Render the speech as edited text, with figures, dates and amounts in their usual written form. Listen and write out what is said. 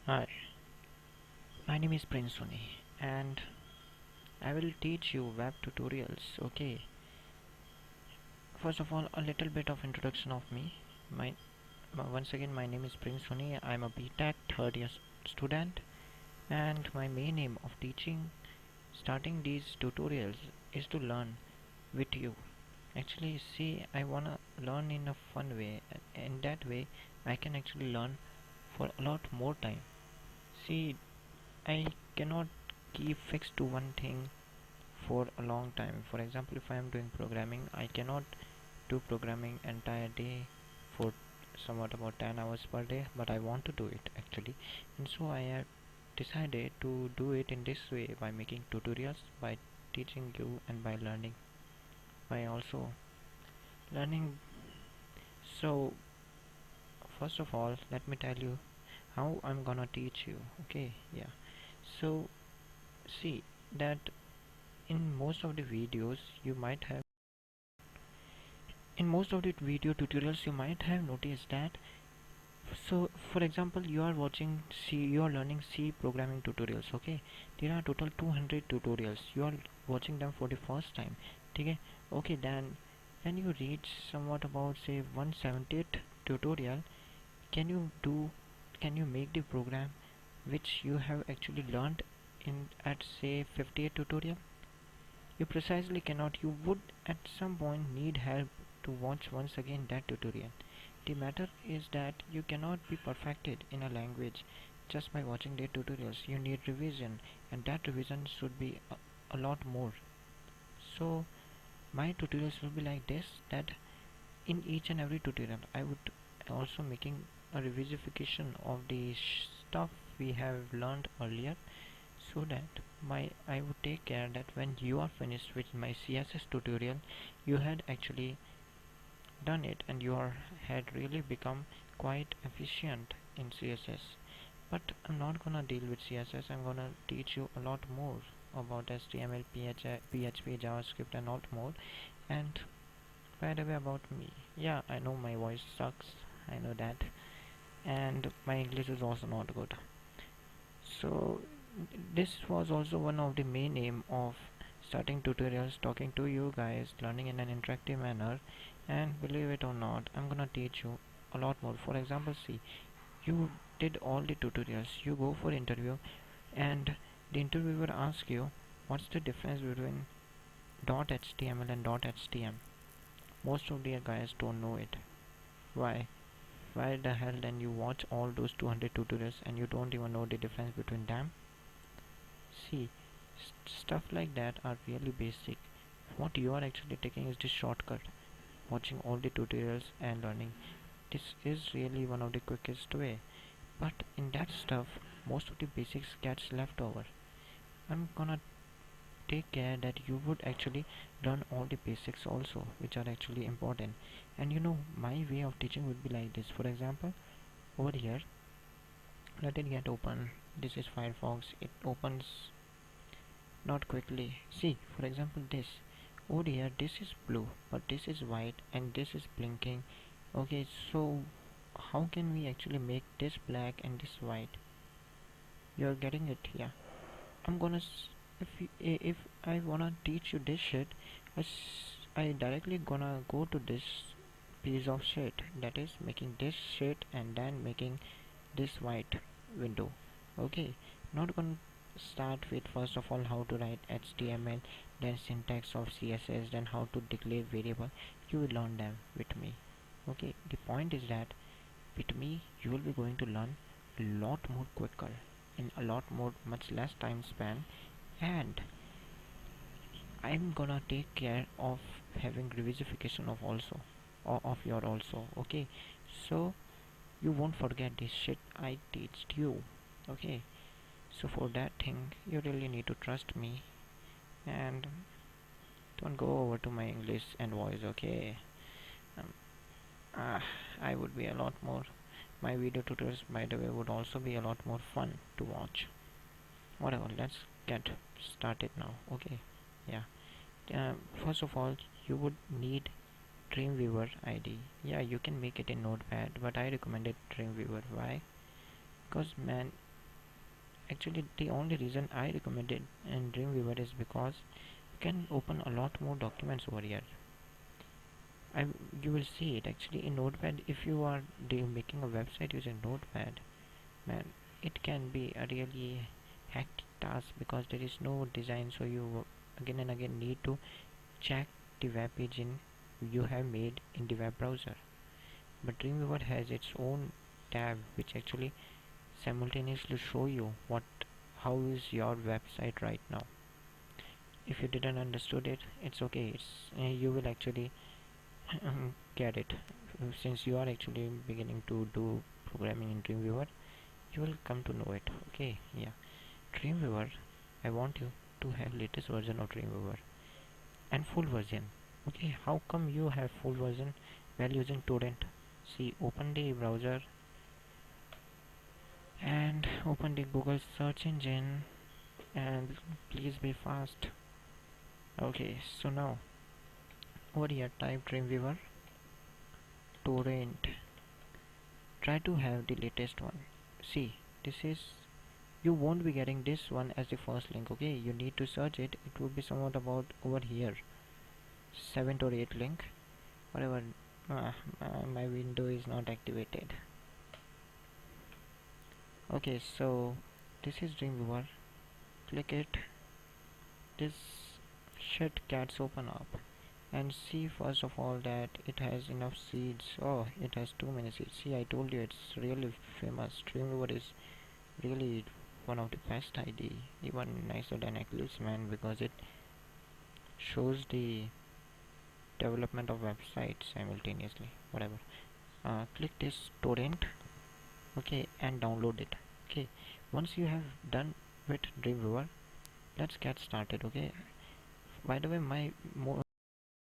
Hi, my name is Prince Suni and I will teach you web tutorials. Okay, first of all, a little bit of introduction of me. My Once again, my name is Prince Suni. I'm a BTech third year student, and my main aim of teaching, starting these tutorials, is to learn with you. Actually, see, I wanna learn in a fun way, and in that way, I can actually learn for a lot more time. See, I cannot keep fixed to one thing for a long time. For example, if I am doing programming, I cannot do programming entire day for somewhat about 10 hours per day, but I want to do it actually, and so I have decided to do it in this way by making tutorials, by teaching you, and by learning, by also learning. So first of all, let me tell you how I'm gonna teach you. Okay, yeah. So see that in most of the videos you might have in most of the video tutorials you might have noticed that, so for example, you are learning C programming tutorials. Okay, there are total 200 tutorials. You are watching them for the first time. Okay, okay, then when you reach somewhat about say 178th tutorial, can you do can you make the program which you have actually learned in at say 50th tutorial? You precisely cannot. You would at some point need help to watch once again that tutorial. The matter is that you cannot be perfected in a language just by watching their tutorials. You need revision, and that revision should be a lot more. So my tutorials will be like this, that in each and every tutorial I would also making a revisification of the stuff we have learned earlier, so that my I would take care that when you are finished with my CSS tutorial, you had actually done it and you are had really become quite efficient in CSS. But I'm not gonna deal with CSS. I'm gonna teach you a lot more about HTML, PHP, JavaScript, and a lot more. And by the way, about me, yeah, I know my voice sucks. I know that, and my English is also not good. So this was also one of the main aim of starting tutorials, talking to you guys, learning in an interactive manner. And believe it or not, I'm gonna teach you a lot more. For example, see, you did all the tutorials, you go for interview, and the interviewer asks you what's the difference between .html and .htm. Most of the guys don't know it. Why the hell then you watch all those 200 tutorials and you don't even know the difference between them? See, stuff like that are really basic. What you are actually taking is the shortcut, watching all the tutorials and learning. This is really one of the quickest way. But in that stuff, most of the basics gets left over. I'm gonna take care that you would actually learn all the basics also, which are actually important. And my way of teaching would be like this. For example, over here, let it get open. This is Firefox. It opens not quickly. See, for example, this over here, this is blue, but this is white, and this is blinking. Okay, so how can we actually make this black and this white? You're getting it? Yeah. I'm gonna if I wanna teach you this shit, I directly gonna go to this piece of shit, that is making this shit and then making this white window. Okay, not gonna start with first of all how to write HTML, then syntax of CSS, then how to declare variable. You will learn them with me. Okay, the point is that with me you will be going to learn a lot more quicker, in a lot more much less time span, and I'm gonna take care of having revisification of also of your also. Okay, so you won't forget this shit I teach you. Okay, so for that thing you really need to trust me, and don't go over to my English and voice. Okay, um, I would be a lot more, my video tutorials by the way would also be a lot more fun to watch. Whatever, let's get started now. Okay, yeah. First of all, you would need Dreamweaver ID. Yeah, you can make it in Notepad, but I recommended Dreamweaver. Why? Because man, Actually, the only reason I recommended in Dreamweaver is because you can open a lot more documents over here. I, you will see it actually in Notepad. If you are making a website using Notepad, man, it can be a really hectic task because there is no design, so you again and again need to check the web page in you have made in the web browser. But Dreamweaver has its own tab which actually simultaneously show you what how is your website right now. If you didn't understood it, it's okay. You will actually get it since you are actually beginning to do programming in Dreamweaver. You will come to know it. Okay, yeah. Dreamweaver, I want you to have latest version of Dreamweaver and full version. Okay, how come you have full version while using torrent? See, open the browser and open the Google search engine and please be fast. Okay, so now over here type Dreamweaver torrent. Try to have the latest one. See, this is you won't be getting this one as the first link. Okay, you need to search it. It will be somewhat about over here, 7 or 8 link, whatever. My window is not activated. Okay, so this is Dreamweaver. Click it. This shit gets open up and see first of all that it has enough seeds. Oh, it has too many seeds. See, I told you it's really famous. Dreamweaver is really one of the best ID, even nicer than Eclipse, man, because it shows the development of websites simultaneously. Whatever. Click this torrent, okay, and download it. Okay, once you have done with Dreamweaver, let's get started. Okay. By the way, my